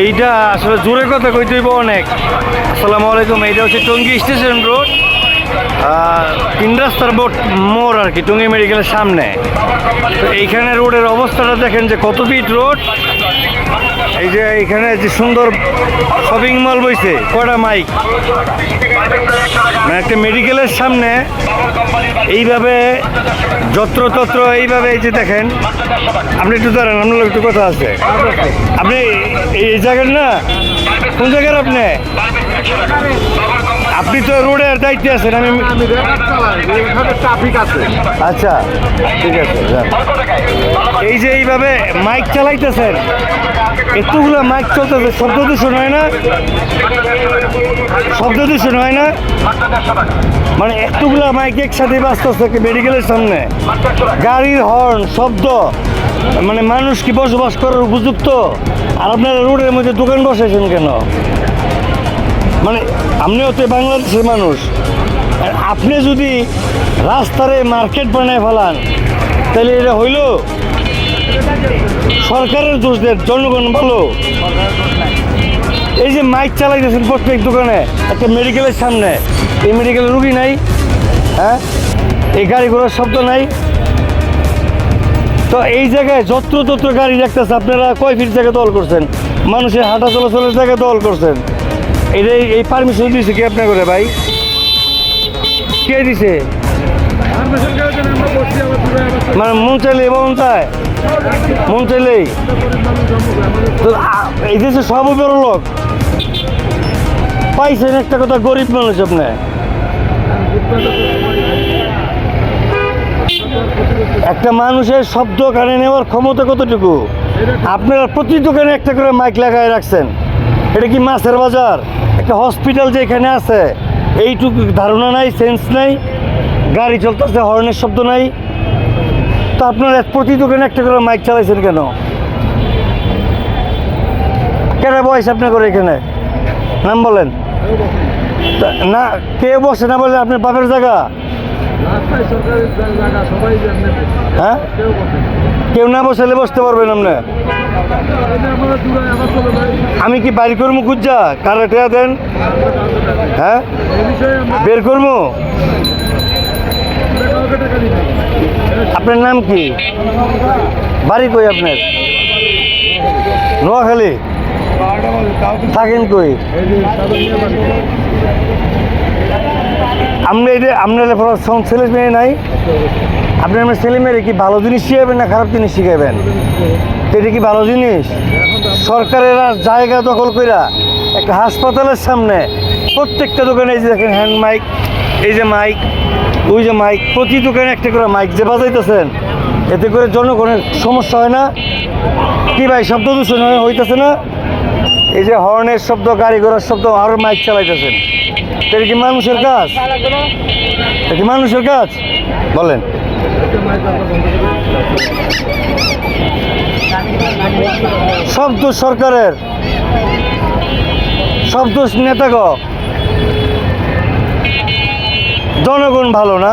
এইটা আসলে জোরে কথা কইতে হইব অনেক। আসসালামু আলাইকুম। এইটা হচ্ছে টঙ্গী স্টেশন রোড, তিন রাস্তার মোড় আর কি, টঙ্গী মেডিকেলের সামনে। তো এইখানে রোডের অবস্থাটা দেখেন যে কত ফিট রোড। এই যে এইখানে যে সুন্দর শপিং মল বইছে, কয়টা মাইক, মানে একটা মেডিকেলের সামনে এইভাবে যত্রতত্র এইভাবে। এই যে দেখেন, আপনি একটু দাঁড়ান, আপনার একটু কথা আছে। আপনি এই জায়গার না, কোন জায়গার আপনি? আপনি তো রোডের দায়িত্বে আছেন। আচ্ছা, ঠিক আছে। এই যে এইভাবে মাইক চালাইতেছেন, এতগুলো মাইক চলতেছে, শব্দ দূষণ হয় না? শব্দ দূষণ হয় না? মানে এতগুলো মাইক একসাথে বাঁচতেছে মেডিকেলের সামনে, গাড়ির হর্ন, শব্দ, মানে মানুষ কি বসবাস করার উপযুক্ত? আর আপনারা রোডের মধ্যে দোকান বসাইছেন কেন? মানে আপনিও তো বাংলাদেশের মানুষ, আর আপনি যদি রাস্তারে মার্কেট বানায় ফেলান, তাহলে এটা হইল সরকারের দোষ দেন, জনগণ ভালো। এই যে মাইক চালাইতেছেন প্রত্যেক দোকানে, একটা মেডিকেলের সামনে, এই মেডিকেলের রুগী নাই, হ্যাঁ, এই গাড়ি ঘোড়ার শব্দ নাই। তো এই জায়গায় যত্রতত্র গাড়ি দেখতেছে, আপনারা কয় ফিট জায়গায় দল করছেন? মানুষের হাঁটা চলাচলের জায়গায় দল করছেন। এটাই এই পারমিশন দিয়েছে কি আপনার করে ভাই? কে দিছে? মানে মন চাইলেই মন চায়, মন চাইলেই। তো এই দেশে সবই বড় লোক পাইছেন, একটা কথা, গরিব মানুষ আপনি। একটা মানুষের শব্দ কানে নেওয়ার ক্ষমতা কতটুকু? আপনারা প্রতি দোকানে একটা করে মাইক লাগায় রাখছেন। এটা কি মাছের বাজার? একটা হসপিটাল যে এখানে আছে, এইটুকু ধারণা নাই, সেন্স নাই। গাড়ি চলতেছে, হর্নের শব্দ নাই। তো আপনারা প্রতি দোকানে একটা করে মাইক চালাইছেন কেন? কেন বয়স আপনার করে এখানে? নাম বলেন না। কে বসে না বলে আপনার বাপের জায়গা? হ্যাঁ, কেউ না বসালে বসতে পারবেন আপনি? আমি কি বাইর করবো খুঁজা? কারা টেয়া দেন? হ্যাঁ, বের করবো। আপনার নাম কি? বাড়ি কই আপনার? নোয়াখালী। থাকেন কই? আপনার ছেলে মেয়ে নাই? আপনার ছেলে মেয়েরা কি ভালো জিনিস শিখাবেন না খারাপ জিনিস শিখাবেন? এটা কি ভালো জিনিস? সরকারের জায়গা দখল কইরা একটা হাসপাতালের সামনে প্রত্যেকটা দোকানে এই যে দেখেন হ্যান্ড মাইক, এই যে মাইক, ওই যে মাইক, প্রতি দোকানে একটা করে মাইক যে বাজাইতেছেন, এতে করে জনগণের সমস্যা হয় না? কি ভাই, শব্দ দূষণ হইতেছে না? এই যে হর্নের শব্দ, গাড়ি ঘোড়ার শব্দ, আর মাইক চালাইতেছেন, এটা কি মানুষের কাজ? এটা কি মানুষের কাজ? বলেন। সব দোষ সরকারের, সব দোষ নেতাগো। জনগণ ভালো না।